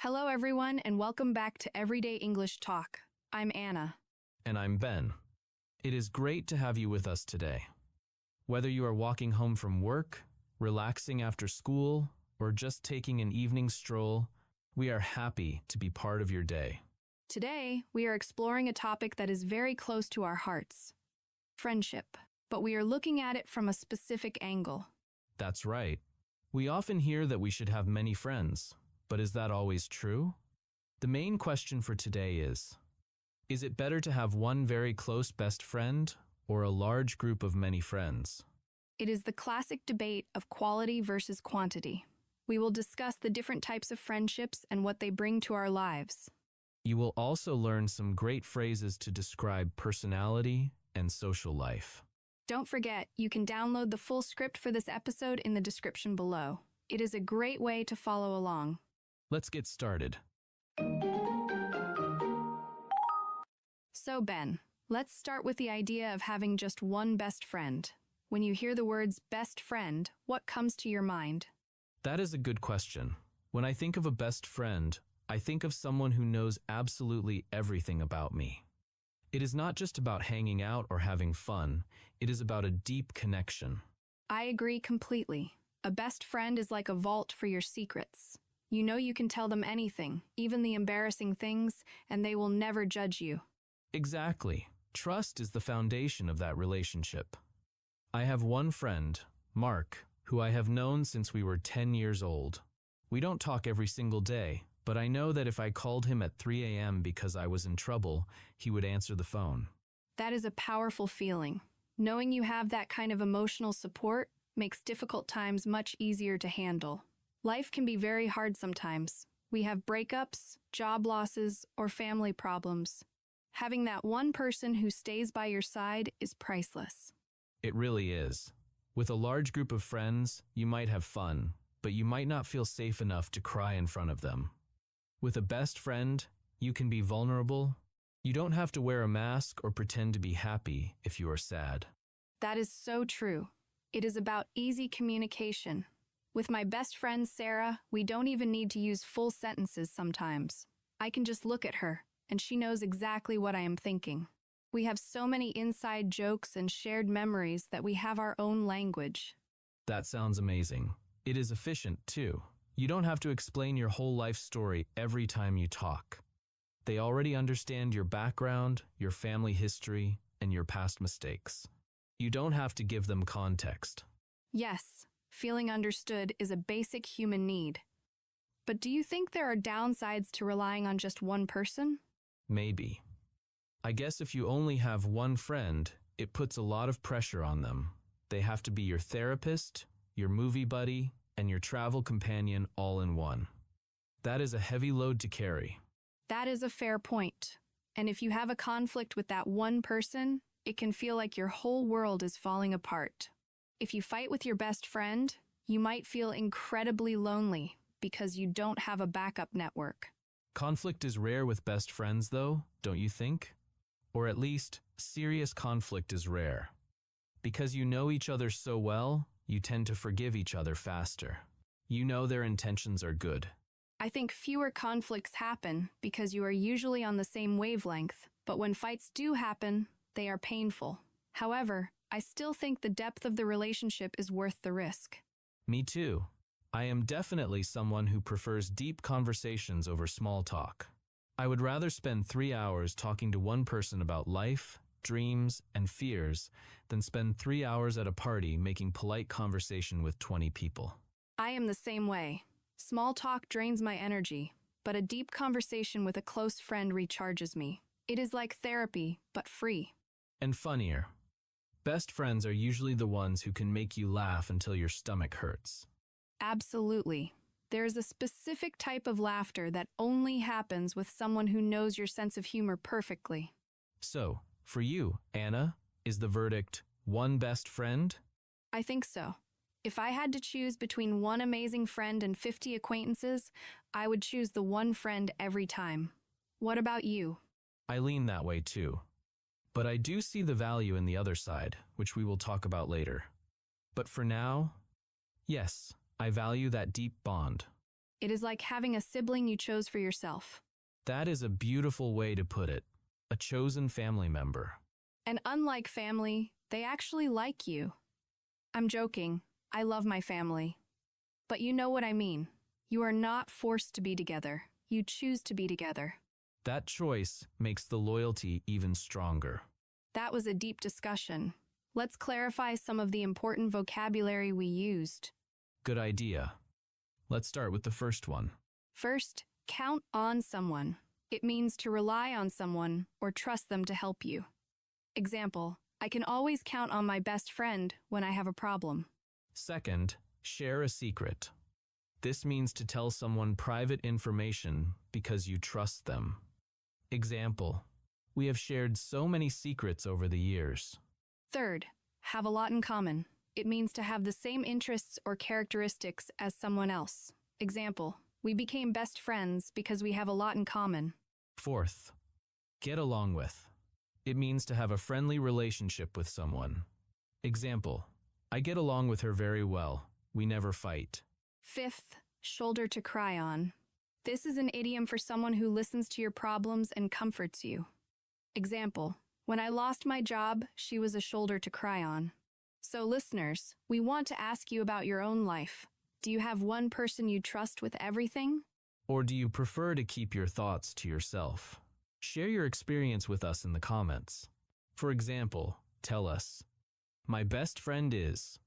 Hello, everyone, and welcome back to Everyday English Talk. I'm Anna. And I'm Ben. It is great to have you with us today. Whether you are walking home from work, relaxing after school, or just taking an evening stroll, we are happy to be part of your day. Today, we are exploring a topic that is very close to our hearts: friendship. But we are looking at it from a specific angle. That's right. We often hear that we should have many friends, but is that always true? The main question for today is it better to have one very close best friend or a large group of many friends? It is the classic debate of quality versus quantity. We will discuss the different types of friendships and what they bring to our lives. You will also learn some great phrases to describe personality and social life. Don't forget, you can download the full script for this episode in the description below. It is a great way to follow along. Let's get started. So, Ben, let's start with the idea of having just one best friend. When you hear the words best friend, what comes to your mind? That is a good question. When I think of a best friend, I think of someone who knows absolutely everything about me. It is not just about hanging out or having fun, it is about a deep connection. I agree completely. A best friend is like a vault for your secrets. You know you can tell them anything, even the embarrassing things, and they will never judge you. Exactly. Trust is the foundation of that relationship. I have one friend, Mark, who I have known since we were 10 years old. We don't talk every single day, but I know that if I called him at 3 a.m. because I was in trouble, he would answer the phone. That is a powerful feeling. Knowing you have that kind of emotional support makes difficult times much easier to handle. Life can be very hard sometimes. We have breakups, job losses, or family problems. Having that one person who stays by your side is priceless. It really is. With a large group of friends, you might have fun, but you might not feel safe enough to cry in front of them. With a best friend, you can be vulnerable. You don't have to wear a mask or pretend to be happy if you are sad. That is so true. It is about easy communication. With my best friend Sarah, we don't even need to use full sentences sometimes. I can just look at her, and she knows exactly what I am thinking. We have so many inside jokes and shared memories that we have our own language. That sounds amazing. It is efficient, too. You don't have to explain your whole life story every time you talk. They already understand your background, your family history, and your past mistakes. You don't have to give them context. Yes, feeling understood is a basic human need. But do you think there are downsides to relying on just one person? Maybe. I guess if you only have one friend, it puts a lot of pressure on them. They have to be your therapist, your movie buddy, and your travel companion all in one. That is a heavy load to carry. That is a fair point. And if you have a conflict with that one person, it can feel like your whole world is falling apart. If you fight with your best friend, you might feel incredibly lonely because you don't have a backup network. Conflict is rare with best friends, though, don't you think? Or at least, serious conflict is rare. Because you know each other so well, you tend to forgive each other faster. You know their intentions are good. I think fewer conflicts happen because you are usually on the same wavelength, but when fights do happen, they are painful. However, I still think the depth of the relationship is worth the risk. Me too. I am definitely someone who prefers deep conversations over small talk. I would rather spend 3 hours talking to one person about life, dreams, and fears than spend 3 hours at a party making polite conversation with 20 people. I am the same way. Small talk drains my energy, but a deep conversation with a close friend recharges me. It is like therapy, but free. And funnier. Best friends are usually the ones who can make you laugh until your stomach hurts. Absolutely. There is a specific type of laughter that only happens with someone who knows your sense of humor perfectly. So, for you, Anna, is the verdict one best friend? I think so. If I had to choose between one amazing friend and 50 acquaintances, I would choose the one friend every time. What about you? I lean that way too. But I do see the value in the other side, which we will talk about later. But for now, yes, I value that deep bond. It is like having a sibling you chose for yourself. That is a beautiful way to put it. A chosen family member. And unlike family, they actually like you. I'm joking. I love my family. But you know what I mean. You are not forced to be together. You choose to be together. That choice makes the loyalty even stronger. That was a deep discussion. Let's clarify some of the important vocabulary we used. Good idea. Let's start with the first one. First, count on someone. It means to rely on someone or trust them to help you. Example, I can always count on my best friend when I have a problem. Second, share a secret. This means to tell someone private information because you trust them. Example, we have shared so many secrets over the years. Third, have a lot in common. It means to have the same interests or characteristics as someone else. Example, we became best friends because we have a lot in common. Fourth, get along with. It means to have a friendly relationship with someone. Example, I get along with her very well. We never fight. Fifth, shoulder to cry on. This is an idiom for someone who listens to your problems and comforts you. Example, when I lost my job, she was a shoulder to cry on. So listeners, we want to ask you about your own life. Do you have one person you trust with everything? Or do you prefer to keep your thoughts to yourself? Share your experience with us in the comments. For example, tell us, my best friend is,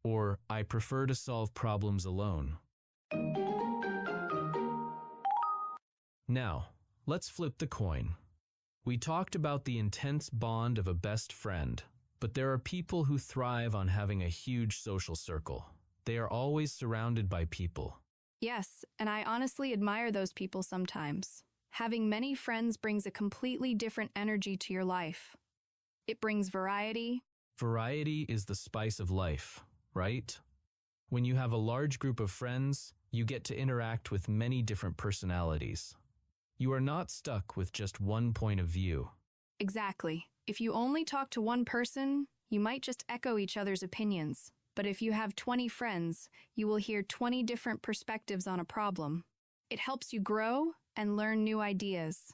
or I prefer to solve problems alone. Now, let's flip the coin. We talked about the intense bond of a best friend, but there are people who thrive on having a huge social circle. They are always surrounded by people. Yes, and I honestly admire those people sometimes. Having many friends brings a completely different energy to your life. It brings variety. Variety is the spice of life, right? When you have a large group of friends, you get to interact with many different personalities. You are not stuck with just one point of view. Exactly. If you only talk to one person, you might just echo each other's opinions. But if you have 20 friends, you will hear 20 different perspectives on a problem. It helps you grow and learn new ideas.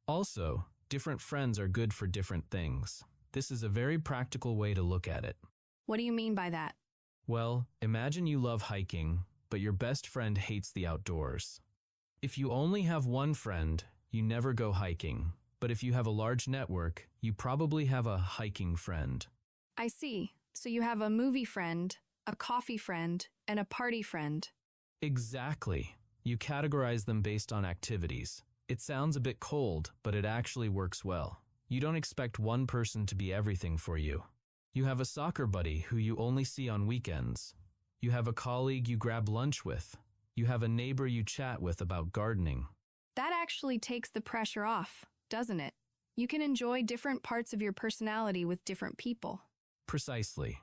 Also, different friends are good for different things. This is a very practical way to look at it. What do you mean by that? Well, imagine you love hiking, but your best friend hates the outdoors. If you only have one friend, you never go hiking. But if you have a large network, you probably have a hiking friend. I see. So you have a movie friend, a coffee friend, and a party friend. Exactly. You categorize them based on activities. It sounds a bit cold, but it actually works well. You don't expect one person to be everything for you. You have a soccer buddy who you only see on weekends. You have a colleague you grab lunch with. You have a neighbor you chat with about gardening. That actually takes the pressure off, doesn't it? You can enjoy different parts of your personality with different people. Precisely.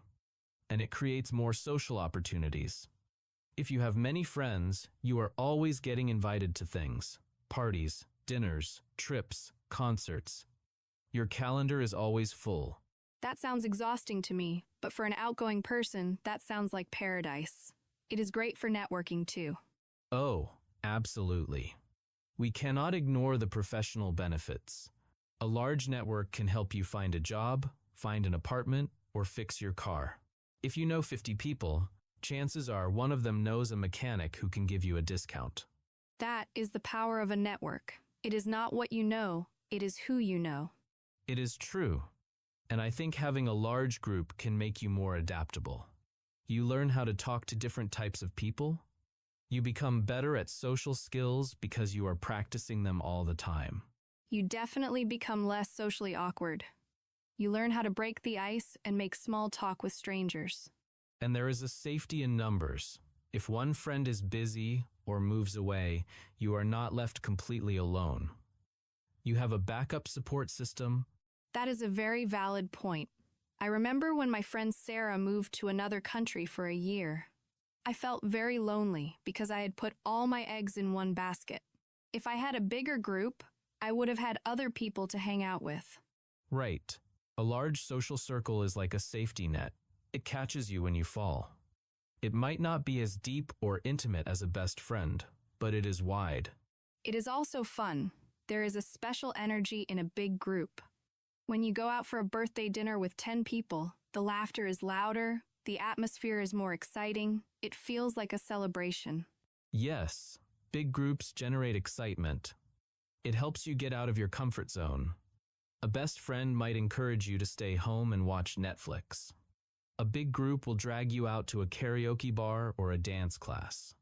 And it creates more social opportunities. If you have many friends, you are always getting invited to things. Parties, dinners, trips, concerts. Your calendar is always full. That sounds exhausting to me, but for an outgoing person, that sounds like paradise. It is great for networking too. Oh, absolutely. We cannot ignore the professional benefits. A large network can help you find a job, find an apartment, or fix your car. If you know 50 people, chances are one of them knows a mechanic who can give you a discount. That is the power of a network. It is not what you know, it is who you know. It is true. And I think having a large group can make you more adaptable. You learn how to talk to different types of people. You become better at social skills because you are practicing them all the time. You definitely become less socially awkward. You learn how to break the ice and make small talk with strangers. And there is a safety in numbers. If one friend is busy or moves away, you are not left completely alone. You have a backup support system. That is a very valid point. I remember when my friend Sarah moved to another country for a year. I felt very lonely because I had put all my eggs in one basket. If I had a bigger group, I would have had other people to hang out with. Right. A large social circle is like a safety net. It catches you when you fall. It might not be as deep or intimate as a best friend, but it is wide. It is also fun. There is a special energy in a big group. When you go out for a birthday dinner with 10 people, the laughter is louder, the atmosphere is more exciting, it feels like a celebration. Yes, big groups generate excitement. It helps you get out of your comfort zone. A best friend might encourage you to stay home and watch Netflix. A big group will drag you out to a karaoke bar or a dance class.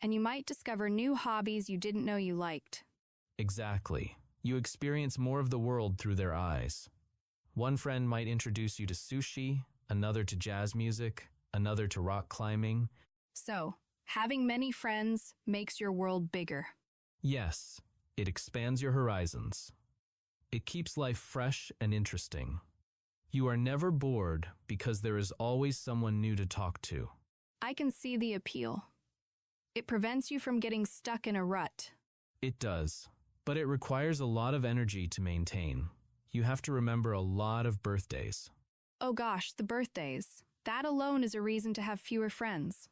And you might discover new hobbies you didn't know you liked. Exactly. You experience more of the world through their eyes. One friend might introduce you to sushi, another to jazz music, another to rock climbing. So, having many friends makes your world bigger. Yes, it expands your horizons. It keeps life fresh and interesting. You are never bored because there is always someone new to talk to. I can see the appeal. It prevents you from getting stuck in a rut. It does, but it requires a lot of energy to maintain. You have to remember a lot of birthdays. Oh gosh, the birthdays. That alone is a reason to have fewer friends.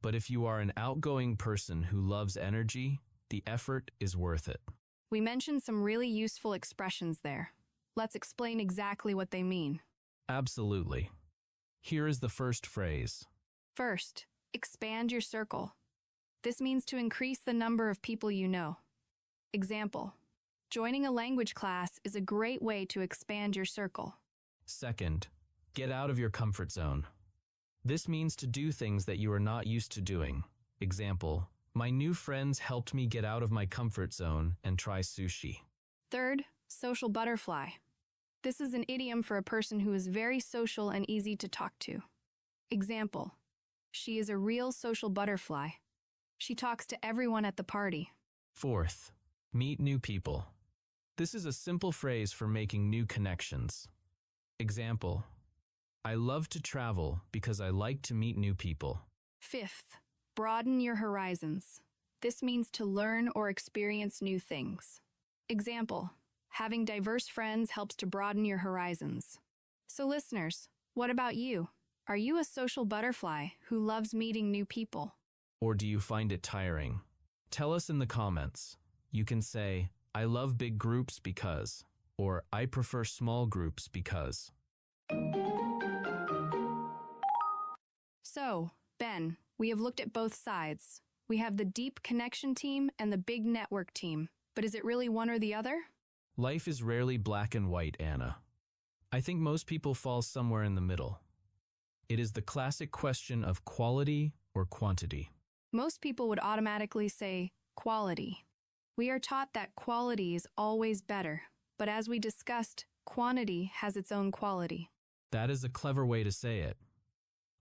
But if you are an outgoing person who loves energy, the effort is worth it. We mentioned some really useful expressions there. Let's explain exactly what they mean. Absolutely. Here is the first phrase. First, expand your circle. This means to increase the number of people you know. Example, joining a language class is a great way to expand your circle. Second, get out of your comfort zone. This means to do things that you are not used to doing. Example, my new friends helped me get out of my comfort zone and try sushi. Third, social butterfly. This is an idiom for a person who is very social and easy to talk to. Example, she is a real social butterfly. She talks to everyone at the party. Fourth, meet new people. This is a simple phrase for making new connections. Example, I love to travel because I like to meet new people. Fifth, broaden your horizons. This means to learn or experience new things. Example, having diverse friends helps to broaden your horizons. So listeners, what about you? Are you a social butterfly who loves meeting new people? Or do you find it tiring? Tell us in the comments. You can say, I love big groups because, or I prefer small groups because. So, Ben, we have looked at both sides. We have the deep connection team and the big network team. But is it really one or the other? Life is rarely black and white, Anna. I think most people fall somewhere in the middle. It is the classic question of quality or quantity. Most people would automatically say quality. We are taught that quality is always better, but as we discussed, quantity has its own quality. That is a clever way to say it.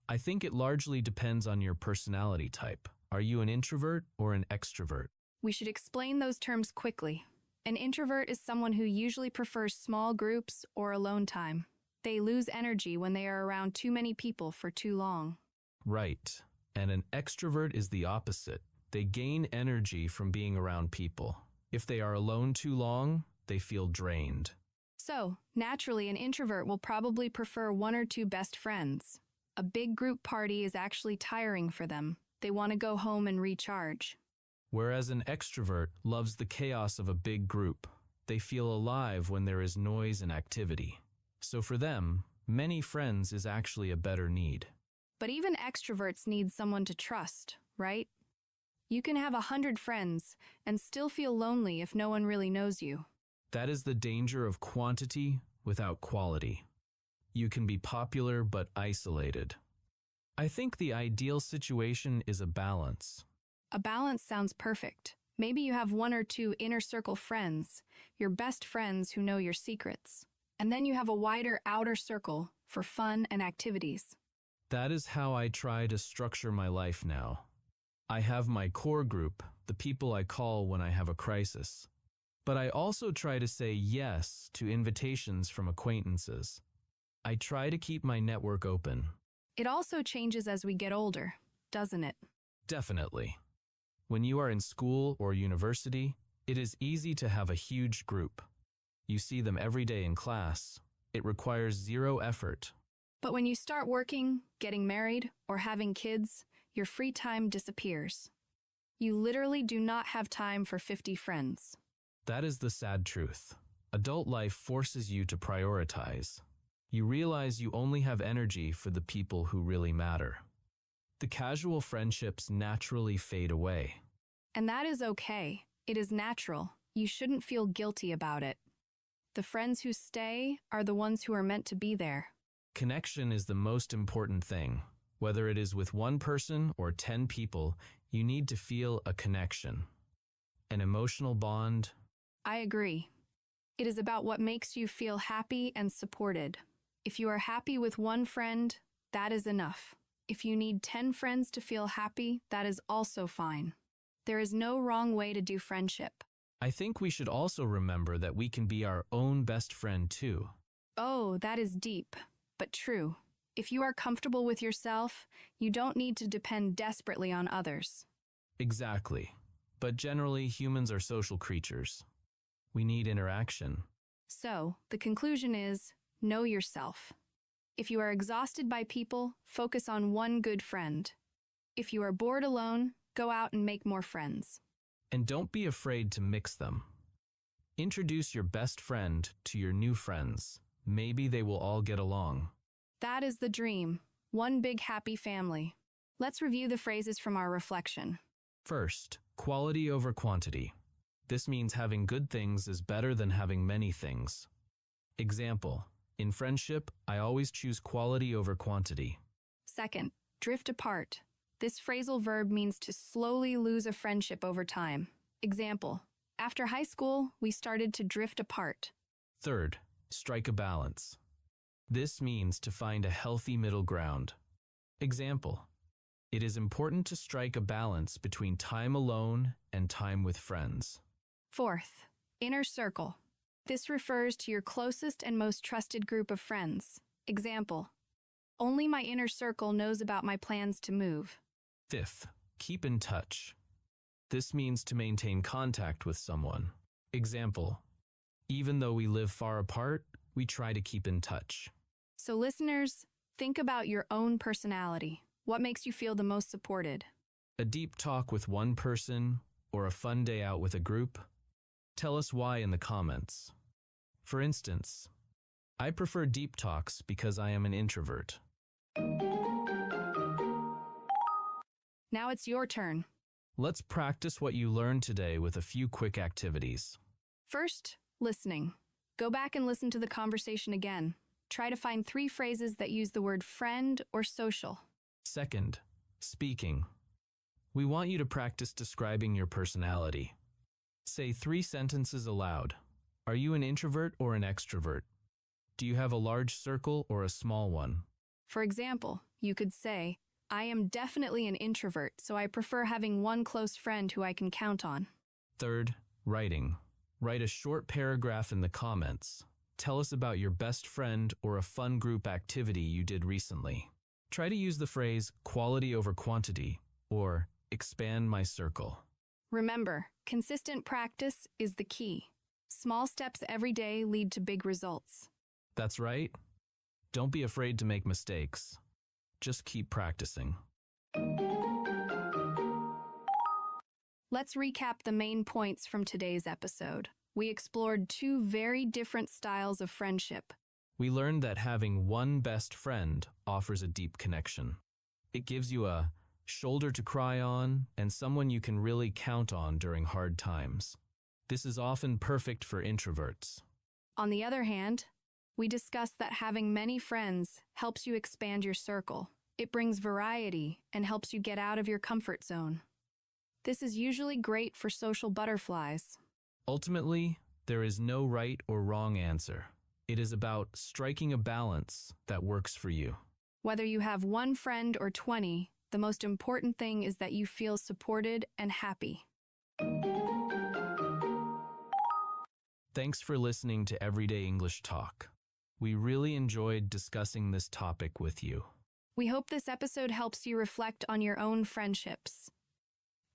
I think it largely depends on your personality type. Are you an introvert or an extrovert? We should explain those terms quickly. An introvert is someone who usually prefers small groups or alone time. They lose energy when they are around too many people for too long. Right. And an extrovert is the opposite. They gain energy from being around people. If they are alone too long, they feel drained. So, naturally, an introvert will probably prefer one or two best friends. A big group party is actually tiring for them. They want to go home and recharge. Whereas an extrovert loves the chaos of a big group. They feel alive when there is noise and activity. So for them, many friends is actually a better need. But even extroverts need someone to trust, right? You can have 100 friends and still feel lonely if no one really knows you. That is the danger of quantity without quality. You can be popular but isolated. I think the ideal situation is a balance. A balance sounds perfect. Maybe you have one or two inner circle friends, your best friends who know your secrets. And then you have a wider outer circle for fun and activities. That is how I try to structure my life now. I have my core group, the people I call when I have a crisis. But I also try to say yes to invitations from acquaintances. I try to keep my network open. It also changes as we get older, doesn't it? Definitely. When you are in school or university, it is easy to have a huge group. You see them every day in class. It requires zero effort. But when you start working, getting married, or having kids, your free time disappears. You literally do not have time for 50 friends. That is the sad truth. Adult life forces you to prioritize. You realize you only have energy for the people who really matter. The casual friendships naturally fade away. And that is okay. It is natural. You shouldn't feel guilty about it. The friends who stay are the ones who are meant to be there. Connection is the most important thing. Whether it is with one person or 10 people, you need to feel a connection. An emotional bond. I agree. It is about what makes you feel happy and supported. If you are happy with one friend, that is enough. If you need 10 friends to feel happy, that is also fine. There is no wrong way to do friendship. I think we should also remember that we can be our own best friend too. Oh, that is deep, but true. If you are comfortable with yourself, you don't need to depend desperately on others. Exactly. But generally, humans are social creatures. We need interaction. So, the conclusion is, know yourself. If you are exhausted by people, focus on one good friend. If you are bored alone, go out and make more friends. And don't be afraid to mix them. Introduce your best friend to your new friends. Maybe they will all get along. That is the dream. One big happy family. Let's review the phrases from our reflection. First, quality over quantity. This means having good things is better than having many things. Example, in friendship, I always choose quality over quantity. Second, drift apart. This phrasal verb means to slowly lose a friendship over time. Example, after high school, we started to drift apart. Third, strike a balance. This means to find a healthy middle ground. Example, it is important to strike a balance between time alone and time with friends. Fourth, inner circle. This refers to your closest and most trusted group of friends. Example, only my inner circle knows about my plans to move. Fifth, keep in touch. This means to maintain contact with someone. Example, even though we live far apart, we try to keep in touch. So listeners, think about your own personality. What makes you feel the most supported? A deep talk with one person or a fun day out with a group? Tell us why in the comments. For instance, I prefer deep talks because I am an introvert. Now it's your turn. Let's practice what you learned today with a few quick activities. First, listening. Go back and listen to the conversation again. Try to find 3 phrases that use the word friend or social. Second, speaking. We want you to practice describing your personality. Say 3 sentences aloud. Are you an introvert or an extrovert? Do you have a large circle or a small one? For example, you could say, I am definitely an introvert, so I prefer having one close friend who I can count on. Third, writing. Write a short paragraph in the comments. Tell us about your best friend or a fun group activity you did recently. Try to use the phrase quality over quantity or expand my circle. Remember, consistent practice is the key. Small steps every day lead to big results. That's right. Don't be afraid to make mistakes. Just keep practicing. Let's recap the main points from today's episode. We explored 2 very different styles of friendship. We learned that having one best friend offers a deep connection. It gives you a shoulder to cry on and someone you can really count on during hard times. This is often perfect for introverts. On the other hand, we discussed that having many friends helps you expand your circle. It brings variety and helps you get out of your comfort zone. This is usually great for social butterflies. Ultimately, there is no right or wrong answer. It is about striking a balance that works for you. Whether you have 1 friend or 20, the most important thing is that you feel supported and happy. Thanks for listening to Everyday English Talk. We really enjoyed discussing this topic with you. We hope this episode helps you reflect on your own friendships.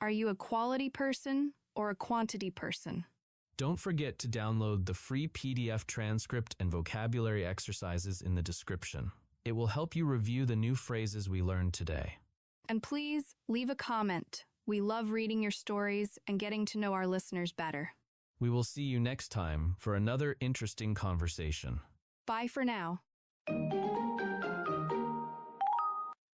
Are you a quality person or a quantity person? Don't forget to download the free PDF transcript and vocabulary exercises in the description. It will help you review the new phrases we learned today. And please leave a comment. We love reading your stories and getting to know our listeners better. We will see you next time for another interesting conversation. Bye for now.